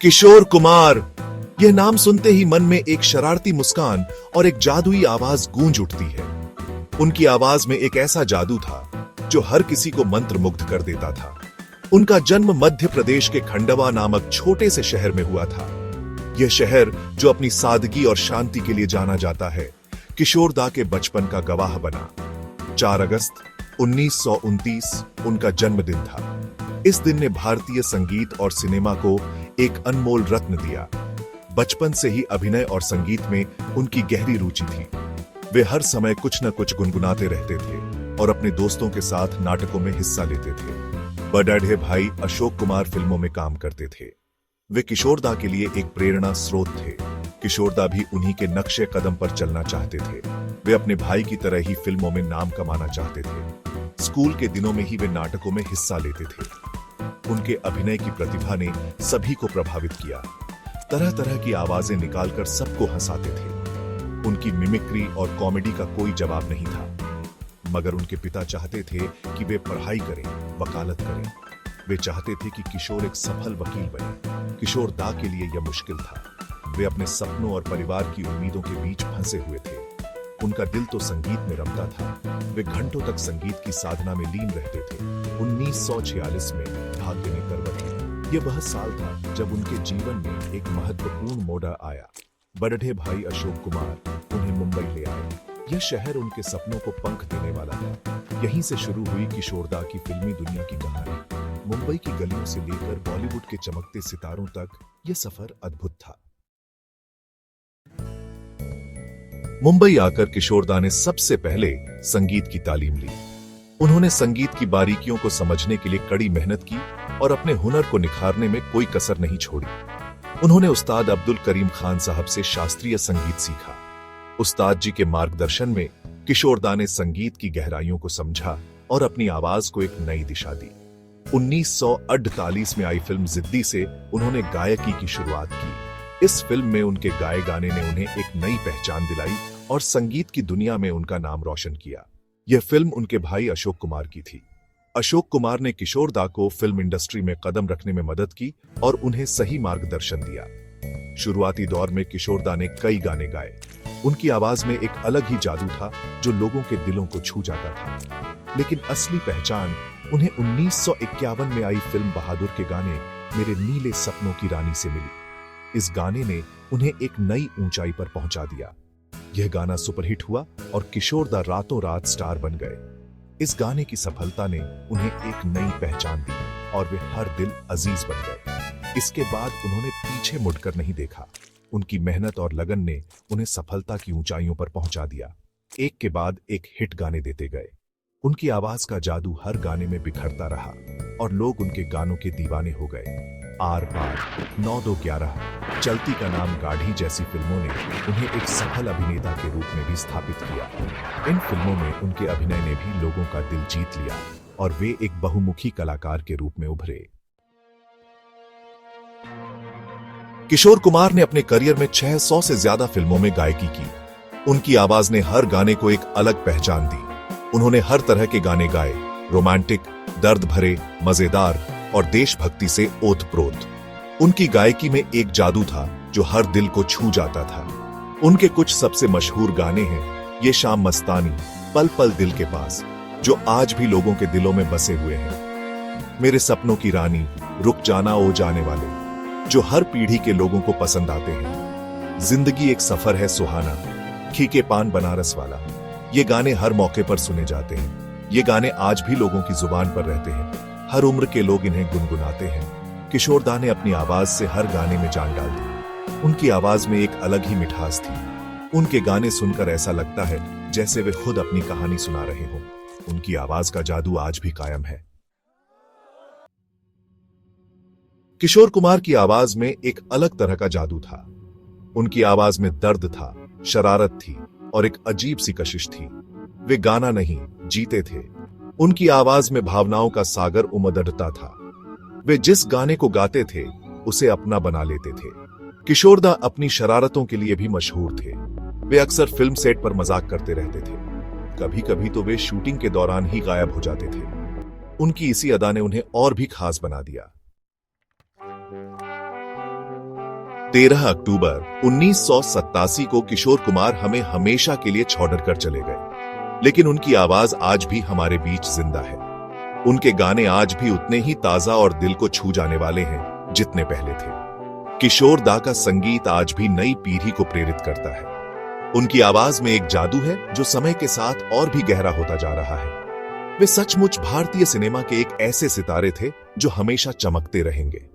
किशोर कुमार। यह नाम सुनते ही मन में एक शरारती मुस्कान और एक जादुई आवाज गूंज उठती है। उनकी आवाज में एक ऐसा जादू था जो हर किसी को मंत्रमुग्ध कर देता था। उनका जन्म मध्य प्रदेश के खंडवा नामक छोटे से शहर में हुआ था। यह शहर जो अपनी सादगी और शांति के लिए जाना जाता है, किशोर दा के बचपन का गवाह बना। 4 अगस्त 1929 उनका जन्मदिन था। इस दिन ने भारतीय संगीत और सिनेमा को एक अनमोल रत्न दिया। बचपन से ही अभिनय और संगीत में उनकी गहरी रुचि थी। वे हर समय कुछ न कुछ गुनगुनाते रहते थे और अपने दोस्तों के साथ नाटकों में हिस्सा लेते थे। बड़े भाई अशोक कुमार फिल्मों में काम करते थे। वे किशोर दा के लिए एक प्रेरणा स्रोत थे। किशोर दा भी उन्हीं के नक्शे कदम पर चलना चाहते थे। वे अपने भाई की तरह ही फिल्मों में नाम कमाना चाहते थे। स्कूल के दिनों में ही वे नाटकों में हिस्सा लेते थे। उनके अभिनय की प्रतिभा ने सभी को प्रभावित किया। तरह तरह की आवाजें निकालकर सबको हंसाते थे। उनकी मिमिक्री और कॉमेडी का कोई जवाब नहीं था। मगर उनके पिता चाहते थे कि वे पढ़ाई करें, वकालत करें। वे चाहते थे कि किशोर एक सफल वकील बने। किशोर दा के लिए यह मुश्किल था। वे अपने सपनों और परिवार की उम्मीदों के बीच फंसे हुए थे। उनका दिल तो संगीत में रमता था। वे घंटों तक संगीत की साधना में लीन रहते थे। 1946 में भाग्य ने करवट ली। यह वह साल था जब उनके जीवन में एक महत्वपूर्ण मोड़ आया। बड़े भाई अशोक कुमार उन्हें मुंबई ले आए। यह शहर उनके सपनों को पंख देने वाला था। यहीं से शुरू हुई किशोर दा की फिल्मी दुनिया की कहानी। मुंबई की गलियों से लेकर बॉलीवुड के चमकते सितारों तक यह सफर अद्भुत था। मुंबई आकर किशोर दा ने सबसे पहले संगीत की तालीम ली। उन्होंने संगीत की बारीकियों को समझने के लिए कड़ी मेहनत की और अपने हुनर को निखारने में कोई कसर नहीं छोड़ी। उन्होंने उस्ताद अब्दुल करीम खान साहब से शास्त्रीय संगीत सीखा। उस्ताद जी के मार्गदर्शन में किशोर दा ने संगीत की गहराइयों को समझा और अपनी आवाज को एक नई दिशा दी। 1948 में आई फिल्म जिद्दी से उन्होंने गायकी की शुरुआत की। इस फिल्म में उनके गाए गाने ने उन्हें एक नई पहचान दिलाई और संगीत की दुनिया में उनका नाम रोशन किया। यह फिल्म उनके भाई अशोक कुमार की थी। अशोक कुमार ने किशोर दा को फिल्म इंडस्ट्री में कदम रखने में मदद की और उन्हें सही मार्गदर्शन दिया। शुरुआती दौर में किशोर दा ने कई गाने गाए। उनकी आवाज में एक अलग ही जादू था जो लोगों के दिलों को छू जाता था। लेकिन असली पहचान उन्हें 1951 में आई फिल्म बहादुर के गाने मेरे नीले सपनों की रानी से मिली। इस गाने ने उन्हें एक नई ऊंचाई पर पहुंचा दिया। यह गाना सुपरहिट हुआ और किशोर दा रातों रात स्टार बन गए। इस गाने की सफलता ने उन्हें एक नई पहचान दी और वे हर दिल अजीज बन गए। इसके बाद उन्होंने पीछे मुड़कर नहीं देखा। उनकी मेहनत और लगन ने उन्हें सफलता की ऊंचाइयों पर पहुंचा दिया। एक के बाद एक हिट गाने देते गए। उनकी आवाज का जादू हर गाने में बिखरता रहा और लोग उनके गानों के दीवाने हो गए। आर पार, 9-2-11, चलती का नाम गाढ़ी जैसी फिल्मों ने उन्हें एक सफल अभिनेता के रूप में भी स्थापित किया। इन फिल्मों में उनके अभिनय ने भी लोगों का दिल जीत लिया और वे एक बहुमुखी कलाकार के रूप में उभरे। किशोर कुमार ने अपने करियर में 600 से ज्यादा फिल्मों में गायकी की। उनकी आवाज ने हर गाने को एक अलग पहचान दी। उन्होंने हर तरह के गाने गाए, रोमांटिक, दर्द भरे, मजेदार और देशभक्ति से ओतप्रोत। उनकी गायकी में एक जादू था जो हर दिल को छू जाता था। उनके कुछ सबसे मशहूर गाने हैं ये शाम मस्तानी, पल पल दिल के पास, जो आज भी लोगों के दिलों में बसे हुए हैं, मेरे सपनों की रानी, रुक जाना ओ जाने वाले, जो हर पीढ़ी के लोगों को पसंद आते हैं, जिंदगी एक सफर है सुहाना, खीके पान बनारस वाला। ये गाने हर मौके पर सुने जाते हैं। ये गाने आज भी लोगों की जुबान पर रहते हैं। हर उम्र के लोग इन्हें गुनगुनाते हैं। किशोर दा ने अपनी आवाज से हर गाने में जान डाल दी। उनकी आवाज में एक अलग ही मिठास थी। उनके गाने सुनकर ऐसा लगता है जैसे वे खुद अपनी कहानी सुना रहे हों। उनकी आवाज का जादू आज भी कायम है। किशोर कुमार की आवाज में एक अलग तरह का जादू था। उनकी आवाज में दर्द था, शरारत थी और एक अजीब सी कशिश थी। वे गाना नहीं, जीते थे। उनकी आवाज में भावनाओं का सागर उमड़ता था। वे जिस गाने को गाते थे उसे अपना बना लेते थे। किशोर दा अपनी शरारतों के लिए भी मशहूर थे। वे अक्सर फिल्म सेट पर मजाक करते रहते थे। कभी कभी तो वे शूटिंग के दौरान ही गायब हो जाते थे। उनकी इसी अदा ने उन्हें और भी खास बना दिया। 13 अक्टूबर 1987 को किशोर कुमार हमें हमेशा के लिए छोड़ कर चले गए, लेकिन उनकी आवाज आज भी हमारे बीच जिंदा है। उनके गाने आज भी उतने ही ताजा और दिल को छू जाने वाले हैं जितने पहले थे। किशोर दा का संगीत आज भी नई पीढ़ी को प्रेरित करता है। उनकी आवाज में एक जादू है जो समय के साथ और भी गहरा होता जा रहा है। वे सचमुच भारतीय सिनेमा के एक ऐसे सितारे थे जो हमेशा चमकते रहेंगे।